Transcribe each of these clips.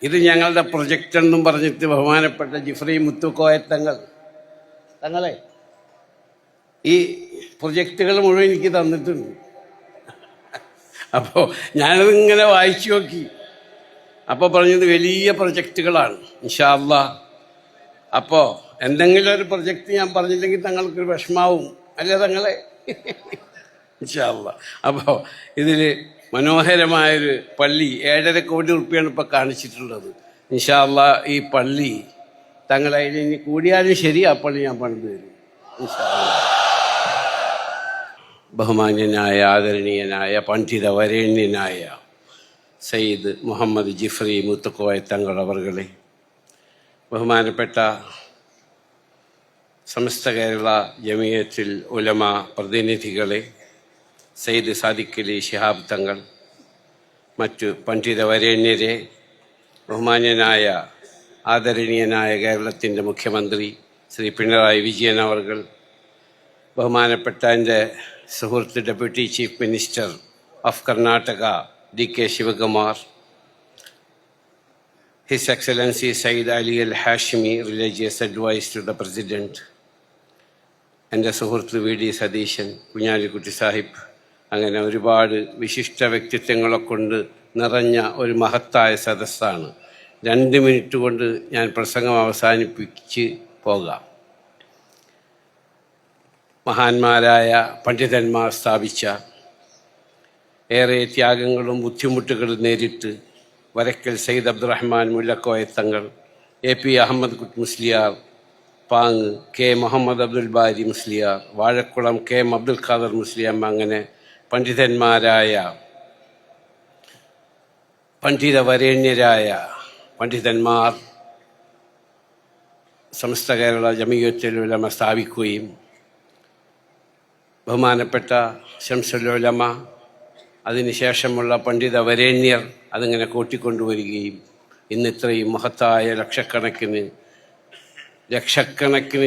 ഇത് ഞങ്ങളുടെ പ്രൊജക്റ്റ് എന്നും പറഞ്ഞിട്ട് ബഹുമാനപ്പെട്ട ജിഫ്രി തങ്ങളെ ഈ പ്രൊജക്റ്റുകൾ മുഴുവൻ എനിക്ക് തന്നിട്ടുണ്ട്. അപ്പോൾ ഞാനതിങ്ങനെ വായിച്ചു നോക്കി. അപ്പോൾ പറഞ്ഞത് വലിയ പ്രൊജക്റ്റുകളാണ് ഇൻഷാ അല്ലാഹ്. അപ്പോൾ എന്തെങ്കിലും ഒരു പ്രൊജക്റ്റ് ഞാൻ പറഞ്ഞില്ലെങ്കിൽ തങ്ങൾക്കൊരു വിഷമാവും അല്ലേ തങ്ങളെ? ഇൻഷാ അല്ലാഹ്. അപ്പോൾ ഇതിൽ മനോഹരമായൊരു പള്ളി 7.5 കോടി റുപ്യാണ് ഇപ്പോൾ കാണിച്ചിട്ടുള്ളത്. ഇൻഷാ അല്ലാഹ് ഈ പള്ളി തങ്ങളെ ഇനി കൂടിയാലും ശരി ആ പള്ളി ഞാൻ പണിത് തരും ഇൻഷാ അല്ലാഹ്. ബഹുമാന്യനായ ആദരണീയനായ പണ്ഡിത വരേണ്യനായ സയ്യിദ് മുഹമ്മദ് ജിഫ്രി മുത്തുക്കോയ തങ്ങൾ അവർകളെ, ബഹുമാനപ്പെട്ട സമസ്ത കേരള ജമിയത്തുൽ ഉലമ പ്രതിനിധികളെ, സയ്യിദ് സാദിഖ് അലി ശിഹാബ് തങ്ങൾ, മറ്റു പണ്ഡിത വരേണ്യരെ, ബഹുമാന്യനായ ആദരണീയനായ കേരളത്തിൻ്റെ മുഖ്യമന്ത്രി ശ്രീ പിണറായി വിജയൻ അവർകൾ, ബഹുമാനപ്പെട്ട എൻ്റെ സുഹൃത്ത് deputy chief minister of Karnataka DK Shivakumar, his excellency Sayed Ali Al Hashimi, religious advise to the president, എൻ്റെ സുഹൃത്ത് VD സതീശൻ, കുഞ്ഞാലിക്കുട്ടി സാഹിബ്, അങ്ങനെ ഒരുപാട് വിശിഷ്ട വ്യക്തിത്വങ്ങളെ കൊണ്ട് നിറഞ്ഞ ഒരു മഹത്തായ സദസ്സാണ്. 2 മിനിറ്റ് കൊണ്ട് ഞാൻ പ്രസംഗം അവസാനിപ്പിച്ച് പോകാം. മഹാന്മാരായ പണ്ഡിതന്മാർ സ്ഥാപിച്ച, ഏറെ ത്യാഗങ്ങളും ബുദ്ധിമുട്ടുകളും നേരിട്ട് വരക്കൽ സയ്യിദ് അബ്ദുറഹ്മാൻ മുല്ലക്കോയ തങ്ങൾ, AP അഹമ്മദ് കുട്ട് മുസ്ലിയാർ, പാങ് K മുഹമ്മദ് അബ്ദുൽ ബാരി മുസ്ലിയാർ, വാഴക്കുളം KM അബ്ദുൽ ഖാദർ മുസ്ലിയാം, അങ്ങനെ പണ്ഡിതന്മാരായ പണ്ഡിത വരേണ്യരായ പണ്ഡിതന്മാർ സമസ്ത കേരള ജമിയത്തുൽ ഉലമ സ്ഥാപിക്കുകയും ബഹുമാനപ്പെട്ട ശംസുൽ ഉലമ, അതിനുശേഷമുള്ള പണ്ഡിത വരേണ്യർ അതിങ്ങനെ കൂട്ടിക്കൊണ്ടുവരികയും ഇന്ന് ഇത്രയും മഹത്തായ ലക്ഷക്കണക്കിന്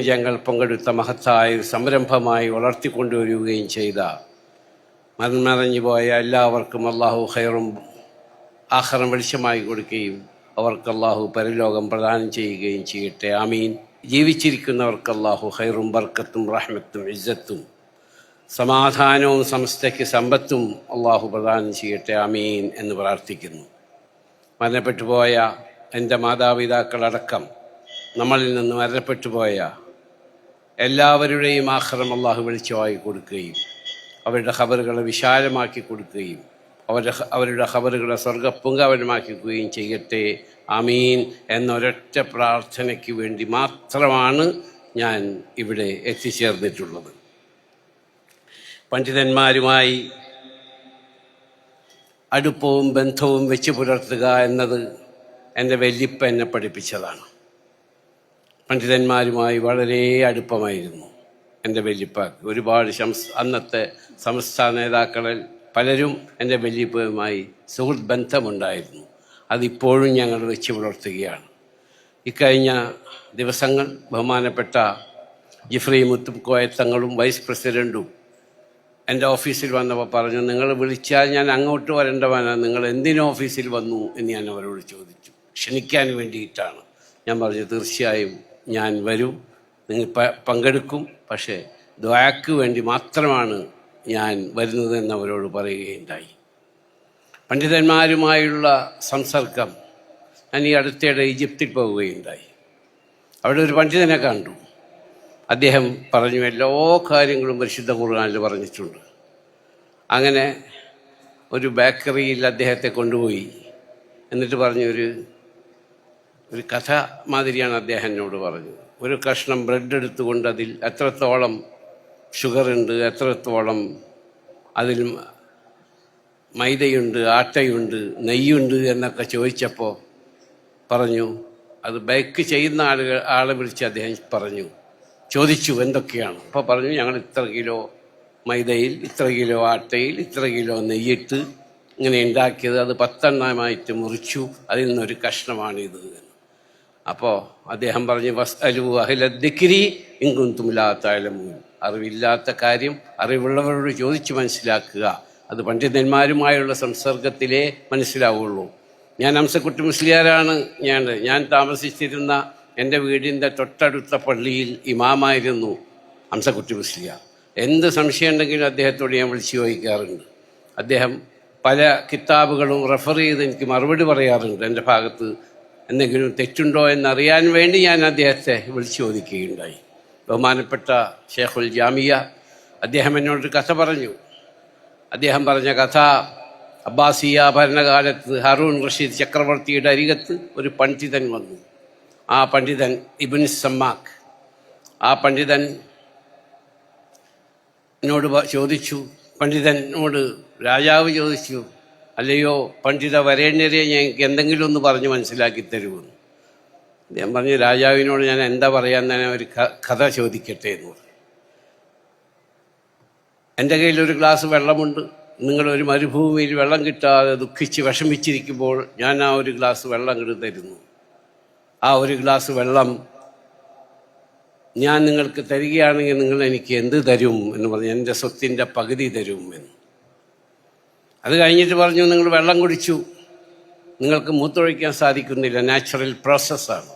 ജനങ്ങൾ പങ്കെടുത്ത മഹത്തായ ഒരു സംരംഭമായി വളർത്തിക്കൊണ്ടുവരികയും ചെയ്ത മൺമറഞ്ഞു പോയ എല്ലാവർക്കും അള്ളാഹു ഖൈറും ആഖിറം വെളിച്ചമായി കൊടുക്കുകയും അവർക്ക് അള്ളാഹു പരലോകം പ്രദാനം ചെയ്യുകയും ചെയ്യട്ടെ. ആമീൻ. ജീവിച്ചിരിക്കുന്നവർക്ക് അള്ളാഹു ഖൈറും ബർക്കത്തും റഹ്മത്തും ഇസ്സത്തും സമാധാനവും സമസ്തയ്ക്ക് സമ്പത്തും അള്ളാഹു പ്രദാനം ചെയ്യട്ടെ. ആമീൻ എന്ന് പ്രാർത്ഥിക്കുന്നു. മരണപ്പെട്ടു പോയ എൻ്റെ മാതാപിതാക്കളടക്കം നമ്മളിൽ നിന്ന് മരണപ്പെട്ടു പോയ എല്ലാവരുടെയും ആഖിറം അള്ളാഹു വെളിച്ചമായി കൊടുക്കുകയും അവരുടെ ഖബറുകളെ വിശാലമാക്കി കൊടുക്കുകയും അവരുടെ ഖബറുകളെ സ്വർഗ്ഗപ്പുങ്കവനമാക്കുകയും ചെയ്യട്ടെ. ആമീൻ എന്നൊരൊറ്റ പ്രാർത്ഥനയ്ക്ക് വേണ്ടി മാത്രമാണ് ഞാൻ ഇവിടെ എത്തിച്ചേർന്നിട്ടുള്ളത്. പണ്ഡിതന്മാരുമായി അടുപ്പവും ബന്ധവും വെച്ച് പുലർത്തുക എന്നത് എൻ്റെ വല്യപ്പ എന്നെ പഠിപ്പിച്ചതാണ്. പണ്ഡിതന്മാരുമായി വളരെ അടുപ്പമായിരുന്നു എൻ്റെ വല്യപ്പക്ക്. ഒരുപാട് അന്നത്തെ സംസ്ഥാന നേതാക്കളിൽ പലരും എൻ്റെ വല്യപ്പയുമായി സുഹൃത്ത് ബന്ധമുണ്ടായിരുന്നു. അതിപ്പോഴും ഞങ്ങൾ വെച്ച് പുലർത്തുകയാണ്. ഇക്കഴിഞ്ഞ ദിവസങ്ങൾ ബഹുമാനപ്പെട്ട ജിഫ്രി മുത്തുക്കോയ തങ്ങളും വൈസ് പ്രസിഡൻറ്റും എൻ്റെ ഓഫീസിൽ വന്നപ്പോൾ പറഞ്ഞു, നിങ്ങൾ വിളിച്ചാൽ ഞാൻ അങ്ങോട്ട് വരേണ്ടവനാണ്, നിങ്ങൾ എന്തിനു ഓഫീസിൽ വന്നു എന്ന് ഞാൻ അവരോട് ചോദിച്ചു. ക്ഷണിക്കാൻ വേണ്ടിയിട്ടാണ്. ഞാൻ പറഞ്ഞു, തീർച്ചയായും ഞാൻ വരും, നിങ്ങൾ പങ്കെടുക്കും, പക്ഷേ ദുആക്ക് വേണ്ടി മാത്രമാണ് ഞാൻ വരുന്നതെന്ന് അവരോട് പറയുകയുണ്ടായി. പണ്ഡിതന്മാരുമായുള്ള സംസർഗം, ഞാൻ ഈ അടുത്തിടെ ഈജിപ്തിൽ പോവുകയുണ്ടായി. അവിടെ ഒരു പണ്ഡിതനെ കണ്ടു. അദ്ദേഹം പറഞ്ഞു, എല്ലാ കാര്യങ്ങളും പരിശുദ്ധ ഖുർആനിൽ പറഞ്ഞിട്ടുണ്ട്. അങ്ങനെ ഒരു ബേക്കറിയിൽ അദ്ദേഹത്തെ കൊണ്ടുപോയി. എന്നിട്ട് പറഞ്ഞു, ഒരു കഥ മാതിരിയാണ് അദ്ദേഹം എന്നോട് പറഞ്ഞത്. ഒരു കഷ്ണം ബ്രെഡ് എടുത്തുകൊണ്ട് അതിൽ എത്രത്തോളം ഷുഗറുണ്ട്, എത്രത്തോളം അതിൽ മൈദയുണ്ട്, ആട്ടയുണ്ട്, നെയ്യുണ്ട് എന്നൊക്കെ ചോദിച്ചപ്പോൾ പറഞ്ഞു, അത് ബേക്ക് ചെയ്യുന്ന ആളെ വിളിച്ച് അദ്ദേഹം ചോദിച്ചു എന്തൊക്കെയാണ്. അപ്പോൾ പറഞ്ഞു, ഞങ്ങൾ ഇത്ര കിലോ മൈദയിൽ, ഇത്ര കിലോ ആട്ടയിൽ, ഇത്ര കിലോ നെയ്യിട്ട് ഇങ്ങനെ ഉണ്ടാക്കിയത്, അത് 10 എണ്ണമായിട്ട് മുറിച്ചു, അതിൽ നിന്നൊരു കഷ്ണമാണിത്. അപ്പോൾ അദ്ദേഹം പറഞ്ഞു, വസ്അലു അഹ്ല ദിക്രി ഇൻ കുൻതും ലാ തഅലമൂൻ, അറിവില്ലാത്ത കാര്യം അറിവുള്ളവരോട് ചോദിച്ച് മനസ്സിലാക്കുക. അത് പണ്ഡിതന്മാരുമായുള്ള സംസർഗത്തിലേ മനസ്സിലാവുള്ളൂ. ഞാൻ ഹംസക്കുട്ടി മുസ്ലിയാരാണ്. ഞാൻ താമസിച്ചിരുന്ന എൻ്റെ വീടിൻ്റെ തൊട്ടടുത്ത പള്ളിയിൽ ഇമാമായിരുന്നു ഹംസക്കുട്ടി മുസ്ലിയാർ. എന്ത് സംശയം ഉണ്ടെങ്കിലും അദ്ദേഹത്തോട് ഞാൻ വിളിച്ചു ചോദിക്കാറുണ്ട്. അദ്ദേഹം പല കിതാബുകളും റെഫർ ചെയ്ത് എനിക്ക് മറുപടി പറയാറുണ്ട്. എൻ്റെ ഭാഗത്ത് എന്തെങ്കിലും തെറ്റുണ്ടോ എന്നറിയാൻ വേണ്ടി ഞാൻ അദ്ദേഹത്തെ വിളിച്ചു ചോദിക്കുകയുണ്ടായി. ബഹുമാനപ്പെട്ട ഷേഖുൽ ജാമിയ അദ്ദേഹം എന്നോടൊരു കഥ പറഞ്ഞു. അദ്ദേഹം പറഞ്ഞ കഥ, അബ്ബാസിയ ഭരണകാലത്ത് ഹാറൂൺ റഷീദ് ചക്രവർത്തിയുടെ അരികത്ത് ഒരു പണ്ഡിതൻ വന്നു. ആ പണ്ഡിതൻ ഇബ്നു സമ്മാക്ക്. ആ പണ്ഡിതൻ എന്നോട് ചോദിച്ചു, പണ്ഡിതനോട് രാജാവ് ചോദിച്ചു, അല്ലയോ പണ്ഡിത വരേണ്യരെ, ഞങ്ങൾക്ക് എന്തെങ്കിലും ഒന്ന് പറഞ്ഞ് മനസ്സിലാക്കി തരുമെന്ന്. ഞാൻ പറഞ്ഞു, രാജാവിനോട് ഞാൻ എന്താ പറയാൻ തന്നെ ഒരു കഥ ചോദിക്കട്ടെ എന്ന് പറഞ്ഞു. എൻ്റെ കയ്യിലൊരു ഗ്ലാസ് വെള്ളമുണ്ട്. നിങ്ങളൊരു മരുഭൂമിയിൽ വെള്ളം കിട്ടാതെ ദുഃഖിച്ച് വിഷമിച്ചിരിക്കുമ്പോൾ ഞാൻ ആ ഒരു ഗ്ലാസ് വെള്ളം ഇങ്ങോട്ട് തരുന്നു. ആ ഒരു ഗ്ലാസ് വെള്ളം ഞാൻ നിങ്ങൾക്ക് തരികയാണെങ്കിൽ നിങ്ങൾ എനിക്ക് എന്ത് തരും എന്ന് പറഞ്ഞു. എൻ്റെ സ്വത്തിൻ്റെ പകുതി തരും എന്ന്. അത് കഴിഞ്ഞിട്ട് പറഞ്ഞു, നിങ്ങൾ വെള്ളം കുടിച്ചു, നിങ്ങൾക്ക് മൂത്രമൊഴിക്കാൻ സാധിക്കുന്നില്ല, നാച്ചുറൽ പ്രോസസ്സാണ്.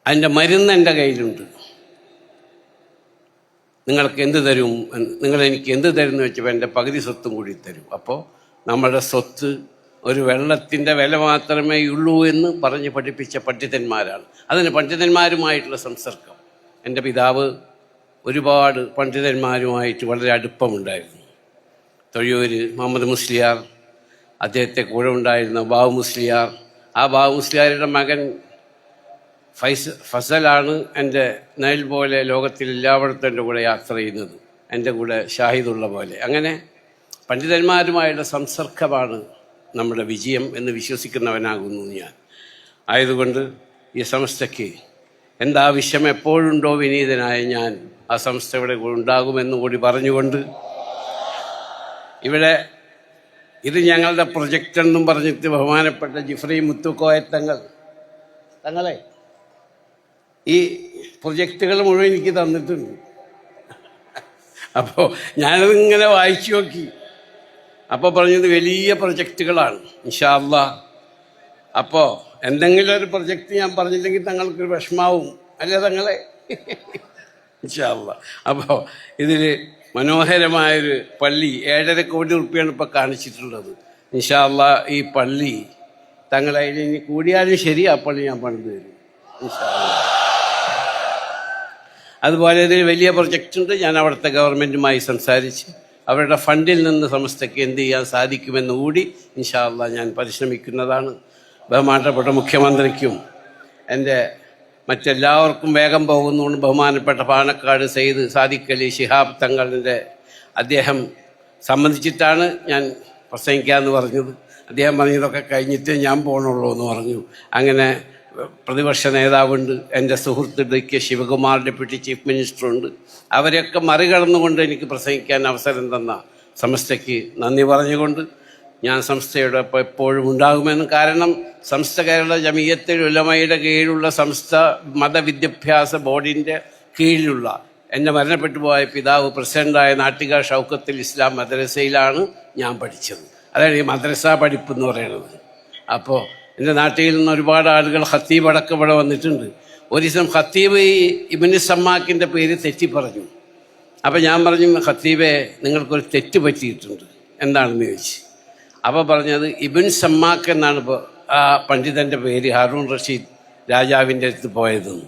അതിൻ്റെ മരുന്ന് എൻ്റെ കയ്യിലുണ്ട്, നിങ്ങൾക്ക് എന്ത് തരും, നിങ്ങൾ എനിക്ക് എന്ത് തരും എന്ന് വെച്ചപ്പോൾ എൻ്റെ പകുതി സ്വത്തും കൂടി തരും. അപ്പോൾ നമ്മുടെ സ്വത്ത് ഒരു വെള്ളത്തിൻ്റെ വില മാത്രമേ ഉള്ളൂ എന്ന് പറഞ്ഞ് പഠിപ്പിച്ച പണ്ഡിതന്മാരാണ്. അതിന് പണ്ഡിതന്മാരുമായിട്ടുള്ള സംസർഗം. എൻ്റെ പിതാവ് ഒരുപാട് പണ്ഡിതന്മാരുമായിട്ട് വളരെ അടുപ്പമുണ്ടായിരുന്നു. തൊഴിയൂർ മുഹമ്മദ് മുസ്ലിയാർ, അദ്ദേഹത്തെ കൂടെ ഉണ്ടായിരുന്ന ബാബു മുസ്ലിയാർ, ആ ബാബു മുസ്ലിയാരുടെ മകൻ ഫസലാണ് എൻ്റെ നൈൽ പോലെ ലോകത്തിൽ എല്ലായിടത്തും എൻ്റെ കൂടെ യാത്ര ചെയ്യുന്നത്, എൻ്റെ കൂടെ ഷാഹിദുള്ള പോലെ. അങ്ങനെ പണ്ഡിതന്മാരുമായുള്ള സംസർഗമാണ് നമ്മുടെ വിജയം എന്ന് വിശ്വസിക്കുന്നവനാകുന്നു ഞാൻ. ആയതുകൊണ്ട് ഈ സംസ്ഥയ്ക്ക് എന്താവശ്യം എപ്പോഴുണ്ടോ വിനീതനായ ഞാൻ ആ സംസ്ഥ ഇവിടെ ഉണ്ടാകുമെന്ന് കൂടി പറഞ്ഞുകൊണ്ട്, ഇവിടെ ഇത് ഞങ്ങളുടെ പ്രൊജക്റ്റ് എന്നും പറഞ്ഞിട്ട് ബഹുമാനപ്പെട്ട ജിഫ്രി തങ്ങളെ ഈ പ്രൊജക്റ്റുകൾ മുഴുവൻ എനിക്ക് തന്നിട്ടുണ്ട്. അപ്പോൾ ഞാനതിങ്ങനെ വായിച്ചു നോക്കി. അപ്പോൾ പറഞ്ഞത് വലിയ പ്രൊജക്റ്റുകളാണ് ഇൻഷാ അല്ലാഹ്. അപ്പോൾ എന്തെങ്കിലും ഒരു പ്രൊജക്റ്റ് ഞാൻ പറഞ്ഞില്ലെങ്കിൽ തങ്ങൾക്കൊരു വിഷമാവും അല്ലേ തങ്ങളെ? ഇൻഷാ അല്ലാഹ്. അപ്പോൾ ഇതിൽ മനോഹരമായൊരു പള്ളി 7.5 കോടി റുപ്യാണ് ഇപ്പോൾ കാണിച്ചിട്ടുള്ളത്. ഇൻഷാ അല്ലാഹ് ഈ പള്ളി തങ്ങളെ ഇനി കൂടിയാലും ശരി ആ പള്ളി ഞാൻ പണിത് തരും ഇൻഷാ അല്ലാഹ്. അതുപോലെ ഇതിൽ വലിയ പ്രൊജക്റ്റ് ഉണ്ട്. ഞാൻ അവിടുത്തെ ഗവൺമെൻറ്റുമായി സംസാരിച്ച് അവരുടെ ഫണ്ടിൽ നിന്ന് സംസ്ഥയ്ക്ക് എന്ത് ചെയ്യാൻ സാധിക്കുമെന്ന് കൂടി ഇൻഷാ അല്ലാഹ് ഞാൻ പരിശ്രമിക്കുന്നതാണ്. ബഹുമാനപ്പെട്ട മുഖ്യമന്ത്രിക്കും എൻ്റെ മറ്റെല്ലാവർക്കും വേഗം പോകുന്നതുകൊണ്ട് ബഹുമാനപ്പെട്ട പാണക്കാട് സയ്യിദ് സാദിഖ് അലി ശിഹാബ് തങ്ങളുടെ അദ്ദേഹം സംബന്ധിച്ചിട്ടാണ് ഞാൻ പ്രസംഗിക്കാമെന്ന് പറഞ്ഞത്. അദ്ദേഹം പറഞ്ഞതൊക്കെ കഴിഞ്ഞിട്ട് ഞാൻ പോകണുള്ളൂ എന്ന് പറഞ്ഞു. അങ്ങനെ പ്രതിപക്ഷ നേതാവുണ്ട്, എൻ്റെ സുഹൃത്ത് DK ശിവകുമാർ ഡെപ്യൂട്ടി ചീഫ് മിനിസ്റ്ററുണ്ട്. അവരെയൊക്കെ മറികടന്നുകൊണ്ട് എനിക്ക് പ്രസംഗിക്കാൻ അവസരം തന്ന സംസ്ഥയ്ക്ക് നന്ദി പറഞ്ഞുകൊണ്ട് ഞാൻ സംസ്ഥയോടൊപ്പം എപ്പോഴും ഉണ്ടാകുമെന്ന്. കാരണം സംസ്ഥ കേരള ജമിയത്തുൽ ഉലമയുടെ കീഴിലുള്ള സംസ്ഥ മതവിദ്യാഭ്യാസ ബോർഡിൻ്റെ കീഴിലുള്ള എൻ്റെ മരണപ്പെട്ടു പോയ പിതാവ് പ്രസിഡൻ്റായ നാട്ടിക ഷൗക്കത്തുൽ ഇസ്ലാം മദ്രസയിലാണ് ഞാൻ പഠിച്ചത്. അതാണ് ഈ മദ്രസ പഠിപ്പ് എന്ന് പറയുന്നത്. അപ്പോൾ എൻ്റെ നാട്ടിൽ നിന്ന് ഒരുപാട് ആളുകൾ ഖത്തീബ് അടക്കം ഇവിടെ വന്നിട്ടുണ്ട്. ഒരു ദിവസം ഖത്തീബ് ഈ ഇബ്നു സമ്മാക്കിൻ്റെ പേര് തെറ്റി പറഞ്ഞു. അപ്പോൾ ഞാൻ പറഞ്ഞു, ഖത്തീബെ നിങ്ങൾക്കൊരു തെറ്റ് പറ്റിയിട്ടുണ്ട്, എന്താണെന്ന് ചോദിച്ചു. അപ്പോൾ പറഞ്ഞത് ഇബ്നു സമ്മാക്ക് എന്നാണ് ഇപ്പോൾ ആ പണ്ഡിതൻ്റെ പേര്, ഹാറൂൺ റഷീദ് രാജാവിൻ്റെ അടുത്ത് പോയതെന്ന്.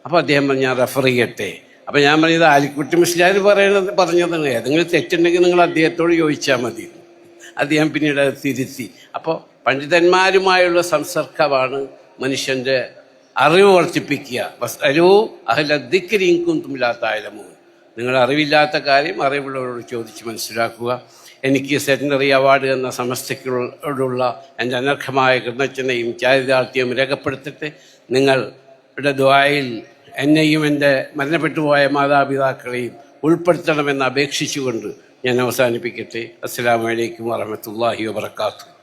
അപ്പോൾ അദ്ദേഹം പറഞ്ഞു, ഞാൻ റെഫർ ചെയ്യട്ടെ. അപ്പോൾ ഞാൻ പറഞ്ഞത് ആലിക്കുട്ടി മുസ്ലിയാർ പറഞ്ഞതാണ്, ഏതെങ്കിലും തെറ്റുണ്ടെങ്കിൽ നിങ്ങൾ അദ്ദേഹത്തോട് ചോദിച്ചാൽ മതി. അദ്ദേഹം പിന്നീട് അത് തിരുത്തി. അപ്പോൾ പണ്ഡിതന്മാരുമായുള്ള സംസർഗമാണ് മനുഷ്യൻ്റെ അറിവ് വർദ്ധിപ്പിക്കുക. വസ്അലൂ അഹ്ല ദിക്രി ഇൻ കുൻതും ലാ തഅലമൂൻ. നിങ്ങൾ അറിവില്ലാത്ത കാര്യം അറിവുള്ളവരോട് ചോദിച്ച് മനസ്സിലാക്കുക. എനിക്ക് സെറ്റനറി അവാർഡ് എന്ന സമസ്തയ്ക്കോടുള്ള എൻ്റെ അനർഹമായ കൃതജ്ഞതയും ചാരിതാർത്ഥ്യവും രേഖപ്പെടുത്തിട്ട് നിങ്ങളുടെ ദുആയിൽ എന്നെയും എൻ്റെ മരണപ്പെട്ടുപോയ മാതാപിതാക്കളെയും ഉൾപ്പെടുത്തണമെന്ന് അപേക്ഷിച്ചുകൊണ്ട് ഞാൻ അവസാനിപ്പിക്കട്ടെ. അസ്സലാമു അലൈക്കും വറഹ്മത്തുള്ളാഹി വബറകാതുഹു.